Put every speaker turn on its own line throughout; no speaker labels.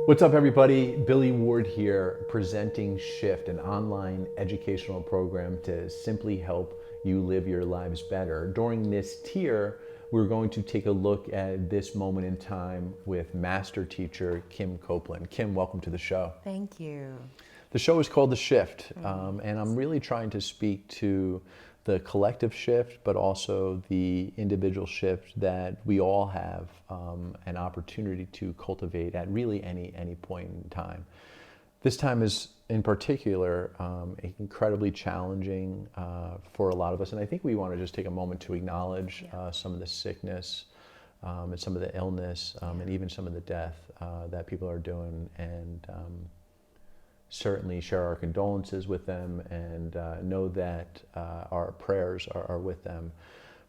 What's up, everybody? Billy Ward here, presenting Shift, an online educational program to simply help you live your lives better. During this tier, we're going to take a look at this moment in time with master teacher Kim Copleand. Kim, welcome to the show.
Thank you.
The show is called The Shift, and I'm really trying to speak to the collective shift, but also the individual shift that we all have an opportunity to cultivate at really any point in time. This time is, in particular, incredibly challenging for a lot of us, and I think we want to just take a moment to acknowledge some of the sickness and some of the illness and even some of the death that people are doing, and certainly share our condolences with them and know that our prayers are with them.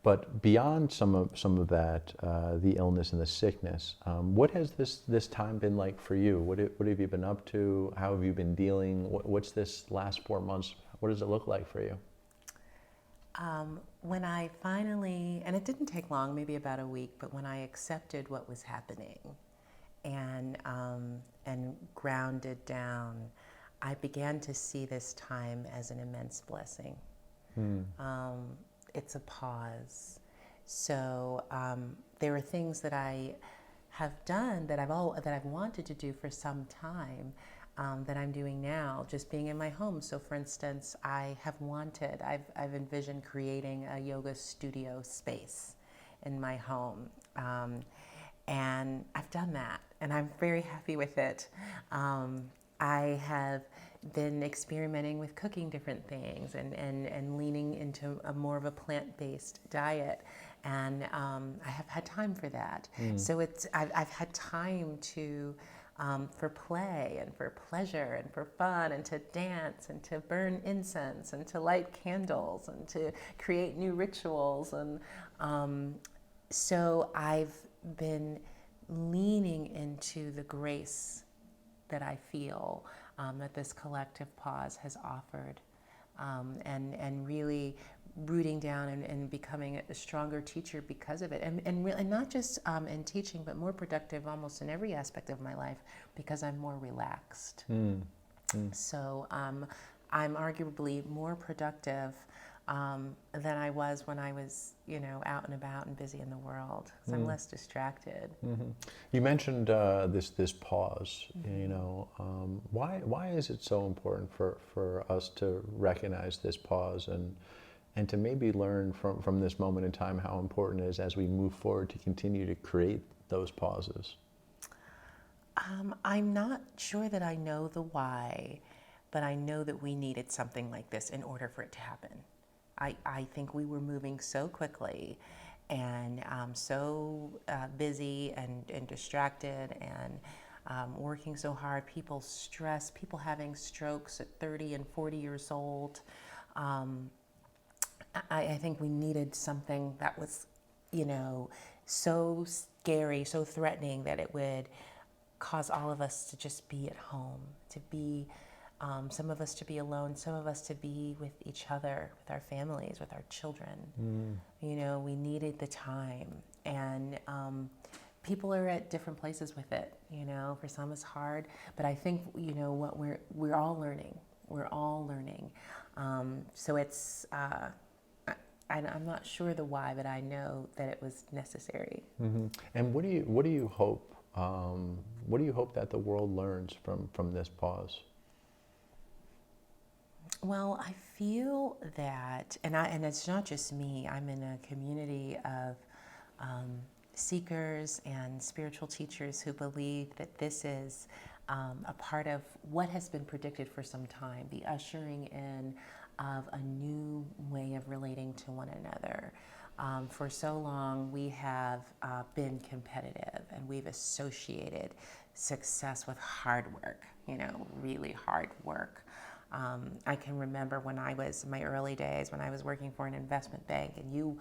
But beyond some of that, the illness and the sickness, what has this time been like for you? What have you been up to? How have you been dealing? What's this last 4 months? What does it look like for you?
When I finally, and it didn't take long, maybe about a week, but when I accepted what was happening and grounded down, I began to see this time as an immense blessing. It's a pause. So there are things that I have done that I've wanted to do for some time that I'm doing now, just being in my home. So, for instance, I've envisioned creating a yoga studio space in my home. And I've done that, and I'm very happy with it. I have been experimenting with cooking different things and leaning into more of a plant-based diet, and I have had time for that. So I've had time to for play and for pleasure and for fun and to dance and to burn incense and to light candles and to create new rituals, and so I've been leaning into the grace that I feel that this collective pause has offered, and really rooting down and becoming a stronger teacher because of it, and not just in teaching, but more productive almost in every aspect of my life because I'm more relaxed. So I'm arguably more productive than I was when I was, out and about and busy in the world. So I'm less distracted.
You mentioned this pause. Why is it so important for us to recognize this pause and to maybe learn from this moment in time how important it is as we move forward to continue to create those pauses?
I'm not sure that I know the why, but I know that we needed something like this in order for it to happen. I think we were moving so quickly and so busy and distracted and working so hard. People stressed, people having strokes at 30 and 40 years old. I think we needed something that was, so scary, so threatening that it would cause all of us to just be at home, to be some of us to be alone, some of us to be with each other, with our families, with our children. We needed the time, and people are at different places with it. For some it's hard, but I think what we're all learning. We're all learning. So it's I'm not sure the why, but I know that it was necessary.
And what do you hope? What do you hope that the world learns from this pause?
Well, I feel that, and it's not just me. I'm in a community of seekers and spiritual teachers who believe that this is a part of what has been predicted for some time, the ushering in of a new way of relating to one another. For so long, we have been competitive, and we've associated success with hard work, really hard work. I can remember when I was in my early days, when I was working for an investment bank, and you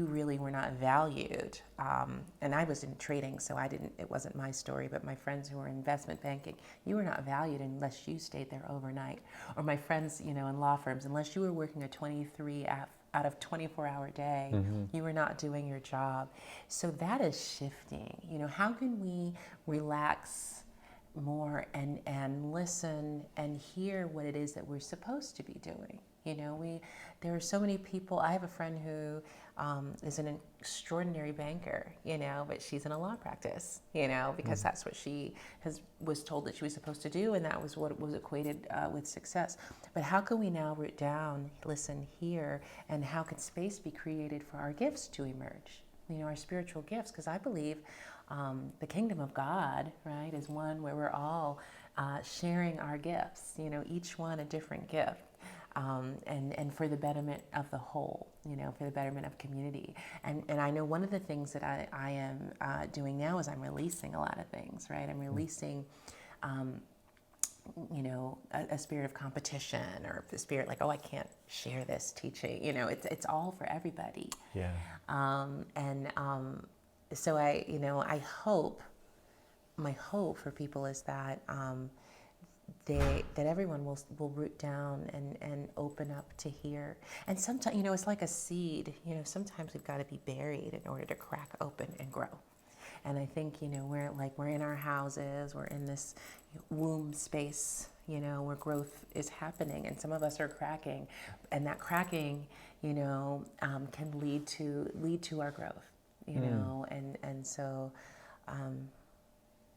really were not valued. And I was in trading, so it wasn't my story, but my friends who were in investment banking, you were not valued unless you stayed there overnight. Or my friends, in law firms, unless you were working a 23 out of 24-hour day, you were not doing your job. So that is shifting. How can we relax more and listen and hear what it is that we're supposed to be doing. There are so many people. I have a friend who is an extraordinary banker, but she's in a law practice, because that's what she was told that she was supposed to do, and that was what was equated with success. But how can we now root down, listen, hear, and how can space be created for our gifts to emerge? Our spiritual gifts, because I believe the kingdom of God, right, is one where we're all sharing our gifts, each one a different gift. And for the betterment of the whole, for the betterment of community. And I know one of the things that I am doing now is I'm releasing a lot of things, right? I'm releasing, a spirit of competition, or the spirit like, oh, I can't share this teaching. It's all for everybody.
Yeah.
So I hope, my hope for people is that that everyone will root down and open up to hear. And sometimes, it's like a seed. Sometimes we've got to be buried in order to crack open and grow. And I think, we're in our houses, we're in this womb space, where growth is happening, and some of us are cracking, and that cracking, can lead to our growth, and so,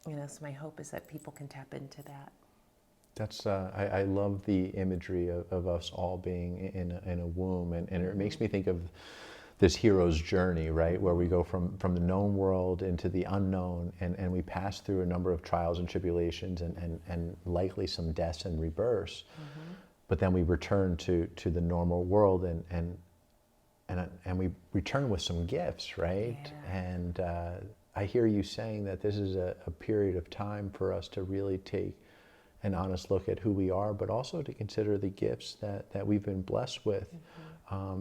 so my hope is that people can tap into that.
That's I love the imagery of us all being in a womb, and it makes me think of this hero's journey, right, where we go from the known world into the unknown, and we pass through a number of trials and tribulations, and likely some deaths and rebirths, but then we return to the normal world, and we return with some gifts, right?
Yeah.
And I hear you saying that this is a period of time for us to really take an honest look at who we are, but also to consider the gifts that we've been blessed with,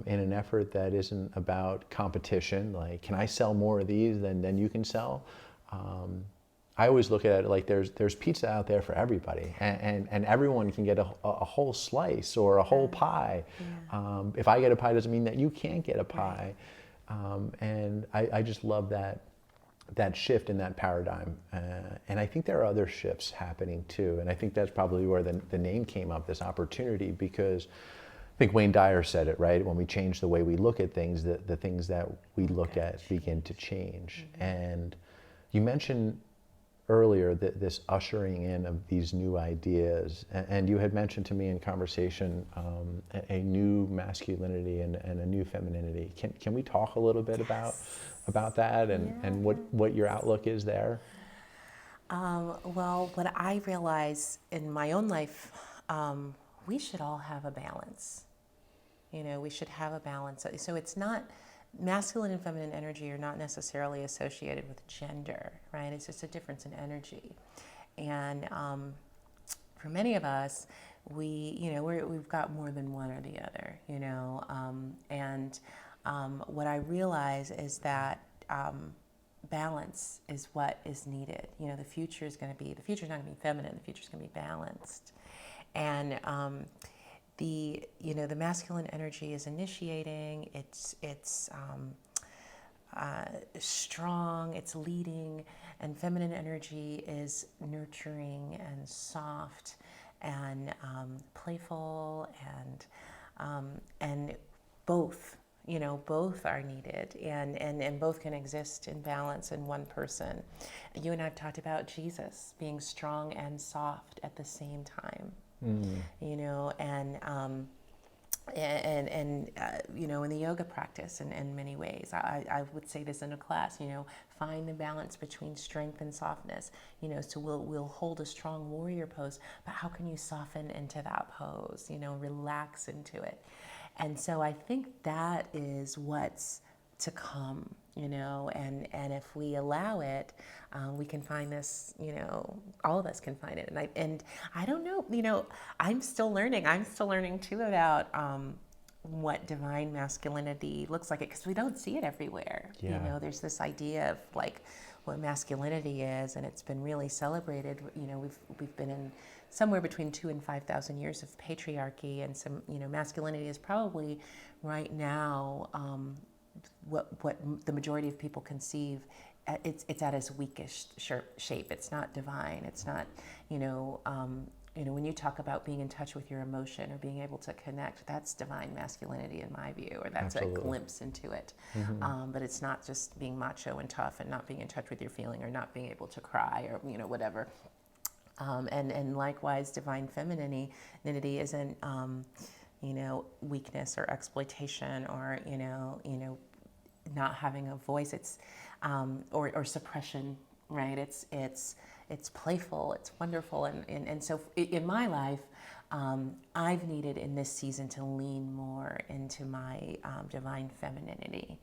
in an effort that isn't about competition, like, can I sell more of these than you can sell? I always look at it like there's pizza out there for everybody, and everyone can get a whole slice or a whole pie.
Yeah.
If I get a pie, doesn't mean that you can't get a pie. And I just love that shift in that paradigm. And I think there are other shifts happening too. And I think that's probably where the name came up, this opportunity, because I think Wayne Dyer said it, right? When we change the way we look at things, the things that we look at begin to change. And you mentioned earlier that this ushering in of these new ideas, and you had mentioned to me in conversation a new masculinity and a new femininity. Can we talk a little bit about that and what your outlook is there?
Well, what I realize in my own life, we should all have a balance. We should have a balance. So it's not, masculine and feminine energy are not necessarily associated with gender, right? It's just a difference in energy. And for many of us, we've got more than one or the other, and what I realize is that balance is what is needed. The future's not going to be feminine. The future's going to be balanced. And the masculine energy is initiating. It's strong. It's leading, and feminine energy is nurturing and soft and playful, and both. Both are needed, and both can exist in balance in one person. You and I have talked about Jesus being strong and soft at the same time. And in the yoga practice, in many ways, I would say this in a class, find the balance between strength and softness. So we'll hold a strong warrior pose, but how can you soften into that pose? Relax into it. And so I think that is what's to come, and if we allow it, we can find this, all of us can find it. And I don't know, I'm still learning too about what divine masculinity looks like, because we don't see it everywhere.
Yeah.
There's this idea of like what masculinity is, and it's been really celebrated. We've been in somewhere between 2,000 and 5,000 years of patriarchy, and some, masculinity is probably right now what the majority of people conceive it's at its weakest shape. It's not divine. It's not, when you talk about being in touch with your emotion or being able to connect, that's divine masculinity in my view, or that's
Absolutely.
a glimpse into it. But it's not just being macho and tough and not being in touch with your feeling or not being able to cry or whatever. And likewise, divine femininity isn't weakness or exploitation or not having a voice. It's or suppression, right? It's playful, it's wonderful, and so in my life, I've needed in this season to lean more into my divine femininity.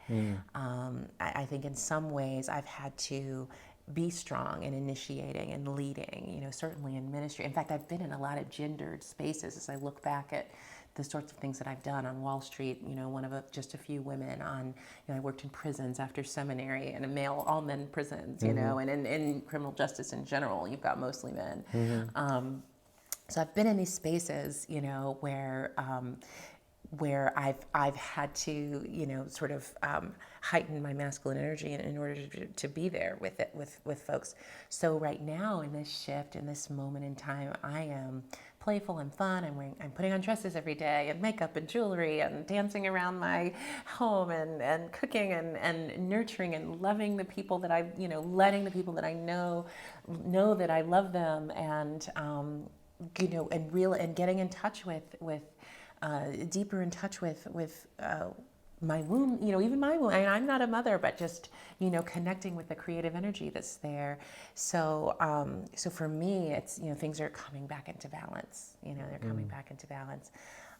I think in some ways I've had to be strong in initiating and leading, certainly in ministry. In fact, I've been in a lot of gendered spaces as I look back at the sorts of things that I've done on Wall Street, one of just a few women on, I worked in prisons after seminary and all men prisons, and in criminal justice in general, you've got mostly men. So I've been in these spaces, where I've had to, sort of heighten my masculine energy in order to be there with folks. So right now in this shift, in this moment in time, I am playful and fun. I'm putting on dresses every day and makeup and jewelry and dancing around my home and cooking and nurturing and loving the people that I, letting the people that I know that I love them and, and getting in touch with deeper in touch with my womb, even my womb. I'm not a mother, but just, connecting with the creative energy that's there. So, so for me, it's, things are coming back into balance, they're coming back into balance.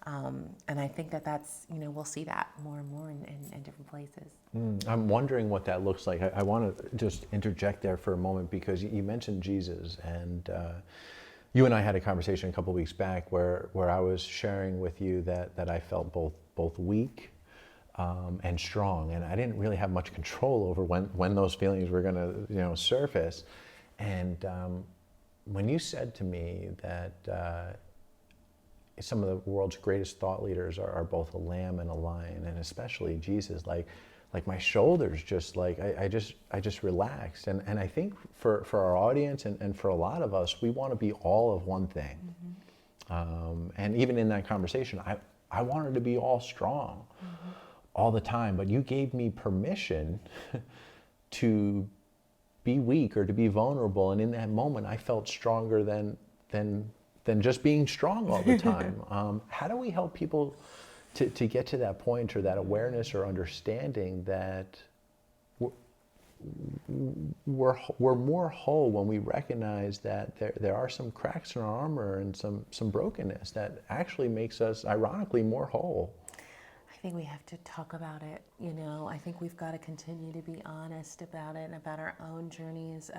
And I think that's, we'll see that more and more in different places.
I'm wondering what that looks like. I want to just interject there for a moment because you mentioned Jesus, and you and I had a conversation a couple of weeks back where I was sharing with you that I felt both weak and strong, and I didn't really have much control over when those feelings were going to surface. And when you said to me that some of the world's greatest thought leaders are both a lamb and a lion, and especially Jesus, like my shoulders just I just relaxed. And I think for our audience and for a lot of us, we want to be all of one thing. And even in that conversation, I wanted to be all strong all the time, but you gave me permission to be weak or to be vulnerable. And in that moment, I felt stronger than just being strong all the time. How do we help people to get to that point or that awareness or understanding that we're more whole when we recognize that there are some cracks in our armor and some brokenness that actually makes us, ironically, more whole?
I think we have to talk about it. I think we've got to continue to be honest about it and about our own journeys.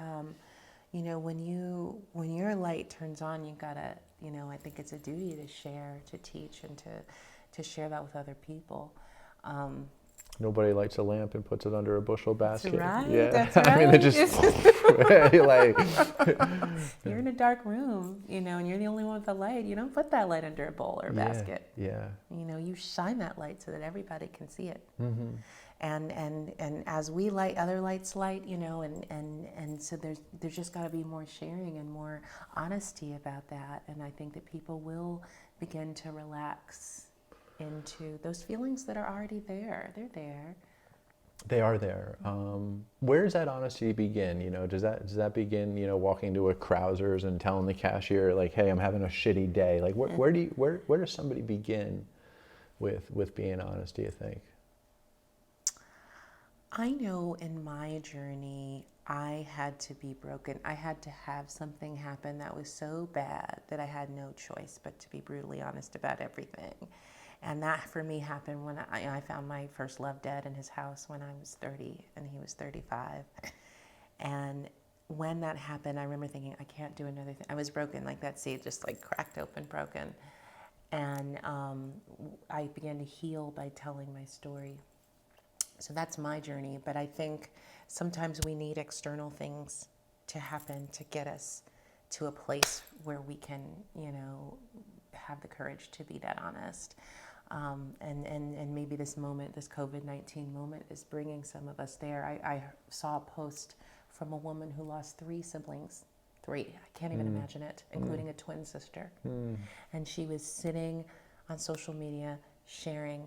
When your light turns on, you've got to, I think it's a duty to share, to teach, and to share that with other people.
Nobody lights a lamp and puts it under a bushel basket.
That's right.
Yeah.
That's right.
I mean, it just
You're in a dark room, and you're the only one with the light. You don't put that light under a bowl or a basket.
Yeah.
You shine that light so that everybody can see it. And as we light, other lights light, and so there's just got to be more sharing and more honesty about that. And I think that people will begin to relax into those feelings that are already there. They're there.
They are there. Where does that honesty begin? Does that begin, walking to a Krauser's and telling the cashier, like, hey, I'm having a shitty day? Like, where does somebody begin with being honest, do you think?
I know in my journey, I had to be broken. I had to have something happen that was so bad that I had no choice but to be brutally honest about everything. And that for me happened when I found my first love dead in his house when I was 30 and he was 35. And when that happened, I remember thinking, I can't do another thing. I was broken, like that seed just cracked open, broken. And I began to heal by telling my story. So that's my journey. But I think sometimes we need external things to happen to get us to a place where we can, have the courage to be that honest. And maybe this moment, this COVID-19 moment, is bringing some of us there. I saw a post from a woman who lost 3 siblings. 3, I can't even imagine it, including a twin sister. And she was sitting on social media sharing,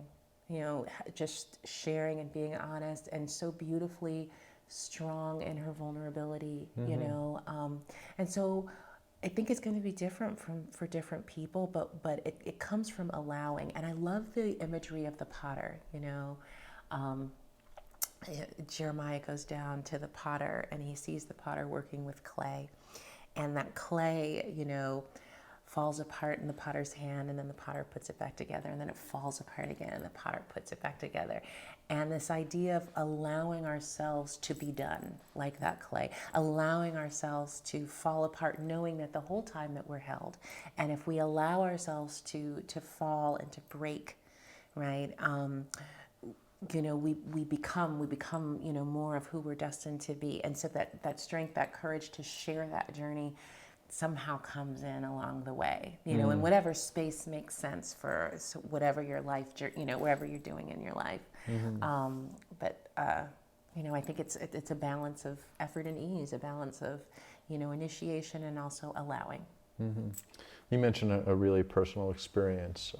just sharing and being honest, and so beautifully strong in her vulnerability, and so I think it's going to be different for different people, but it comes from allowing. And I love the imagery of the potter. Jeremiah goes down to the potter and he sees the potter working with clay, and that clay, falls apart in the potter's hand, and then the potter puts it back together, and then it falls apart again, and the potter puts it back together. And this idea of allowing ourselves to be done like that clay, allowing ourselves to fall apart, knowing that the whole time that we're held, and if we allow ourselves to fall and to break, right, we become more of who we're destined to be. And so that strength, that courage to share that journey somehow comes in along the way, in whatever space makes sense for whatever your life, wherever you're doing in your life. But I think it's a balance of effort and ease, a balance of, initiation and also allowing.
You mentioned a really personal experience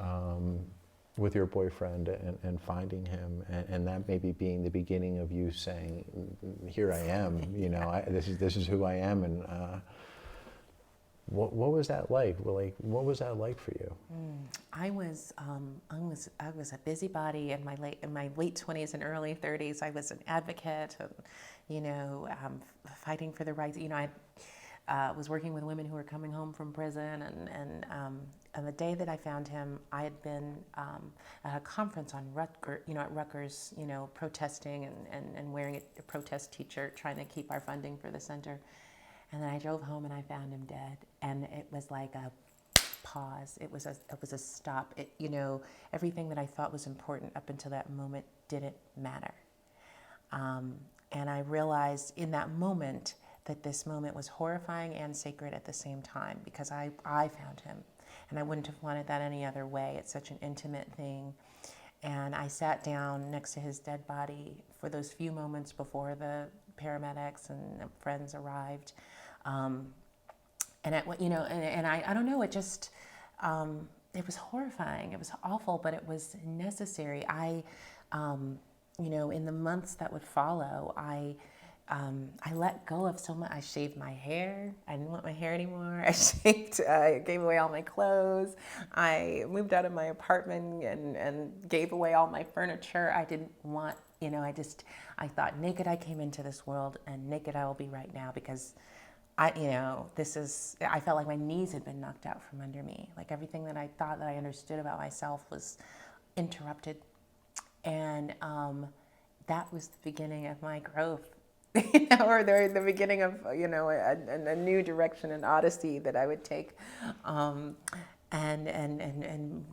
with your boyfriend and finding him, and that maybe being the beginning of you saying, "Here I am," this is who I am, and what was that like? What was that like for you?
I was a busybody in my late 20s and early 30s. I was an advocate, and fighting for the rights. I was working with women who were coming home from prison, and the day that I found him, I had been at a conference at Rutgers, protesting and wearing a protest t-shirt, trying to keep our funding for the center. And then I drove home and I found him dead, and it was like a pause. It was a stop. Everything that I thought was important up until that moment didn't matter. And I realized in that moment that this moment was horrifying and sacred at the same time, because I found him, and I wouldn't have wanted that any other way. It's such an intimate thing. And I sat down next to his dead body for those few moments before the paramedics and friends arrived. And I don't know, it just, it was horrifying. It was awful, but it was necessary. In the months that would follow, I let go of so much. I shaved my hair. I didn't want my hair anymore. I gave away all my clothes. I moved out of my apartment and gave away all my furniture. I didn't want, I thought, naked I came into this world, and naked I will be right now, because I felt like my knees had been knocked out from under me. Like everything that I thought that I understood about myself was interrupted. And that was the beginning of my growth. Or the beginning of, a new direction, an odyssey that I would take. And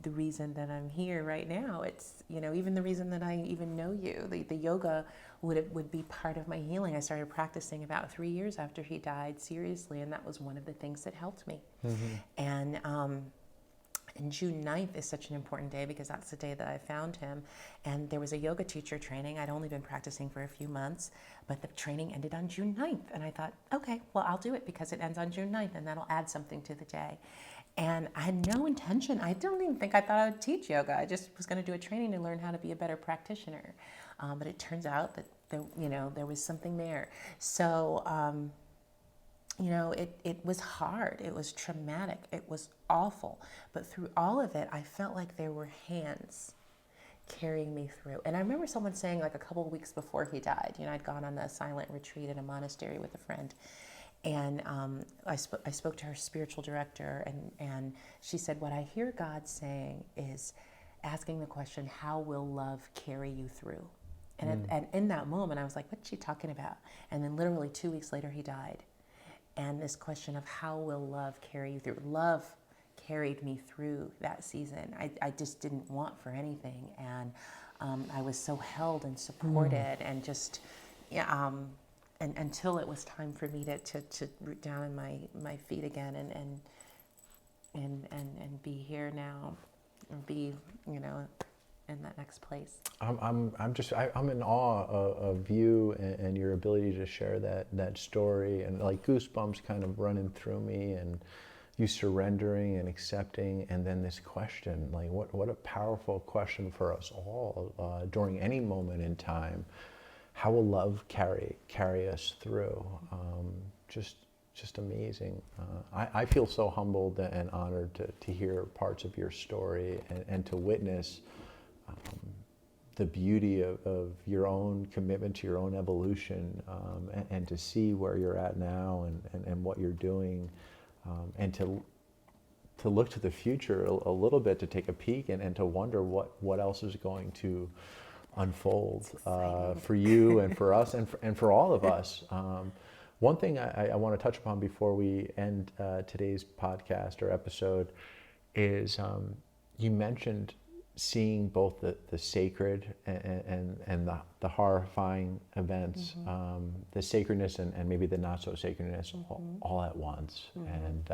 the reason that I'm here right now, it's, even the reason that I even know you, the yoga would be part of my healing. I started practicing about 3 years after he died, seriously, and that was one of the things that helped me. And June 9th is such an important day because that's the day that I found him. And there was a yoga teacher training. I'd only been practicing for a few months, but the training ended on June 9th. And I thought, okay, well, I'll do it because it ends on June 9th, and that'll add something to the day. And I had no intention. I don't even think I thought I would teach yoga. I just was going to do a training to learn how to be a better practitioner. But it turns out that there was something there. So, it was hard. It was traumatic. It was awful. But through all of it, I felt like there were hands carrying me through. And I remember someone saying, like a couple of weeks before he died, I'd gone on a silent retreat in a monastery with a friend. And I spoke to her spiritual director, and she said, what I hear God saying is asking the question, how will love carry you through? And in that moment, I was like, what's she talking about? And then literally 2 weeks later, he died. And this question of how will love carry you through? Love carried me through that season. I just didn't want for anything. And I was so held and supported and just, and until it was time for me to root down in my feet again and be here now. be, in that next place.
I'm in awe of you and your ability to share that story, and like goosebumps kind of running through me, and you surrendering and accepting, and then this question, like what a powerful question for us all during any moment in time. How will love carry us through? Just amazing. I feel so humbled and honored to hear parts of your story and to witness the beauty of your own commitment to your own evolution, and to see where you're at now and what you're doing, and to look to the future a little bit, to take a peek and to wonder what else is going to unfold for you and for us and for all of us. One thing I want to touch upon before we end today's podcast or episode is you mentioned seeing both the sacred and the horrifying events, the sacredness and maybe the not so sacredness all at once. And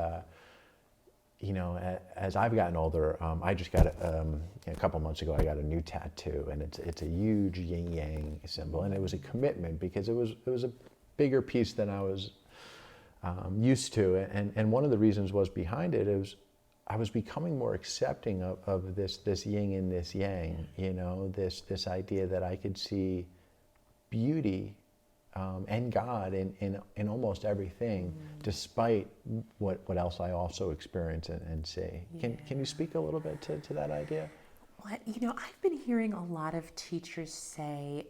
as I've gotten older, I just got a couple months ago. I got a new tattoo, and it's a huge yin yang symbol, and it was a commitment because it was a bigger piece than I was used to, and one of the reasons was behind it is I was becoming more accepting of this yin and this yang, this idea that I could see beauty and God in almost everything, despite what else I also experience and see. Can you speak a little bit to that idea?
Well, I've been hearing a lot of teachers say,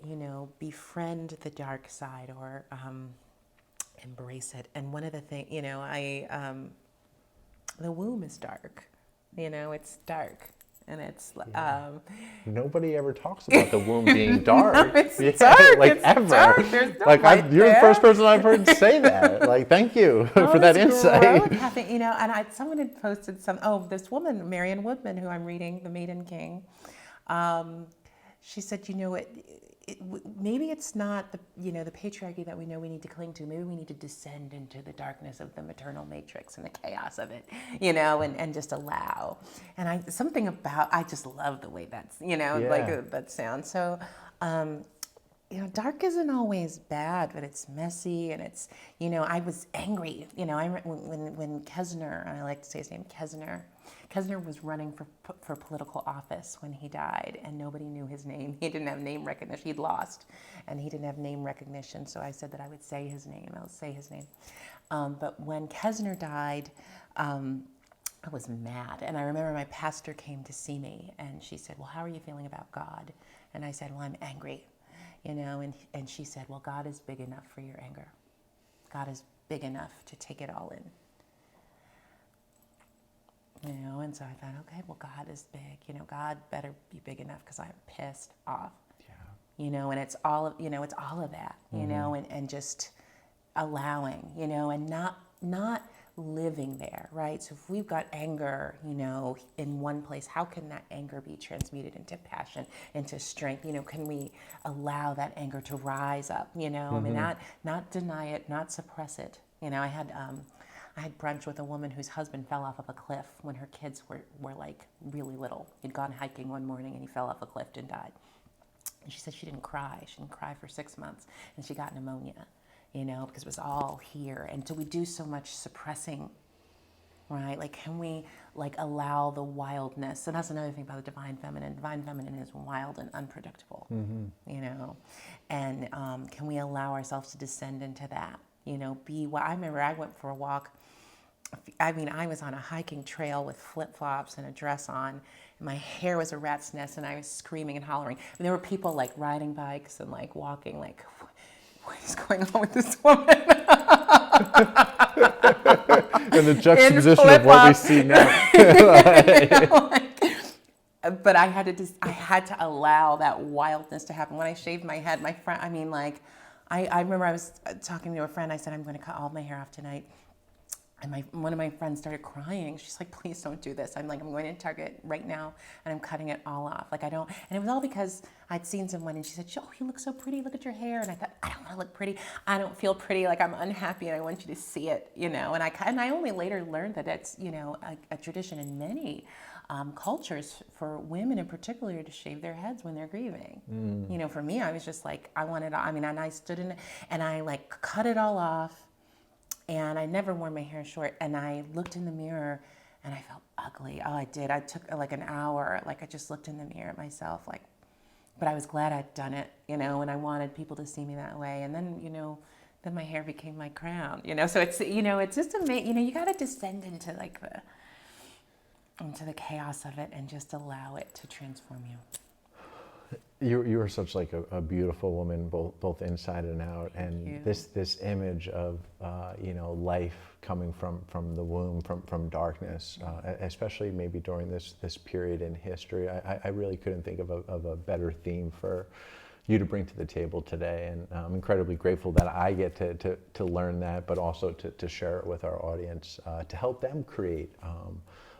befriend the dark side, or embrace it. And one of the things, the womb is dark. It's dark. And it's
nobody ever talks about the womb being dark.
No, it's dark.
Like
it's
ever.
Dark. There's no
You're the first person I've heard say that. Like, thank you for that insight.
And someone had posted this woman, Marion Woodman, who I'm reading, The Maiden King. She said, maybe it's not the patriarchy that we know we need to cling to. Maybe we need to descend into the darkness of the maternal matrix and the chaos of it, and just allow. And I just love the way that's, that sounds. So, dark isn't always bad, but it's messy, and it's, I was angry. When Kesner, and I like to say his name, Kesner was running for political office when he died, and nobody knew his name. He didn't have name recognition. He'd lost, and he didn't have name recognition. So I said that I would say his name. I'll say his name. But when Kesner died, I was mad. And I remember my pastor came to see me, and she said, well, how are you feeling about God? And I said, well, I'm angry. And she said, well, God is big enough for your anger. God is big enough to take it all in. And so I thought, okay, well, God is big. God better be big enough because I'm pissed off. Yeah. And it's all of, it's all of that, and just allowing, and not living there, right? So if we've got anger, in one place, how can that anger be transmuted into passion, into strength? Can we allow that anger to rise up, I mean, not deny it, not suppress it. I had brunch with a woman whose husband fell off of a cliff when her kids were like really little. He'd gone hiking one morning and he fell off a cliff and died. And she said she didn't cry. She didn't cry for 6 months. And she got pneumonia, because it was all here. And so we do so much suppressing, right? Like, can we allow the wildness? And that's another thing about the divine feminine. Divine feminine is wild and unpredictable, And can we allow ourselves to descend into that? I remember I went for a walk. I was on a hiking trail with flip-flops and a dress on, and my hair was a rat's nest, and I was screaming and hollering. And there were people riding bikes and walking, what is going on with this woman?
And the juxtaposition of what we see now.
But I had to allow that wildness to happen. When I shaved my head, my friend, I remember I was talking to a friend. I said, I'm going to cut all my hair off tonight. And one of my friends started crying. She's like, please don't do this. I'm like, I'm going to Target right now and I'm cutting it all off. Like, I don't, and it was all because I'd seen someone and she said, oh, you look so pretty. Look at your hair. And I thought, I don't want to look pretty. I don't feel pretty. Like, I'm unhappy and I want you to see it, you know. And I only later learned that it's, you know, a tradition in many cultures for women in particular to shave their heads when they're grieving. You know, for me, I was just like, and I stood in it and I like cut it all off. And I never wore my hair short. And I looked in the mirror and I felt ugly. Oh, I did. I took like an hour. Like I just looked in the mirror at myself. Like, but I was glad I'd done it, you know, and I wanted people to see me that way. And then, you know, then my hair became my crown, you know. So it's, you know, it's just amazing. You know, you got to descend into like into the chaos of it and just allow it to transform you.
You are such like a beautiful woman, both inside and out, and this image of you know, life coming from the womb, from darkness, especially maybe during this period in history. I really couldn't think of a better theme for you to bring to the table today, and I'm incredibly grateful that I get to learn that, but also to share it with our audience, to help them create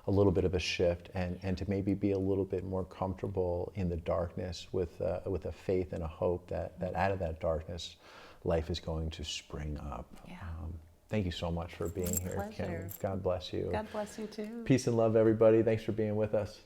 a little bit of a shift and to maybe be a little bit more comfortable in the darkness with a faith and a hope that out of that darkness, life is going to spring up.
Yeah.
Thank you so much for being here, Kim. God bless you.
God bless you too.
Peace and love, everybody. Thanks for being with us.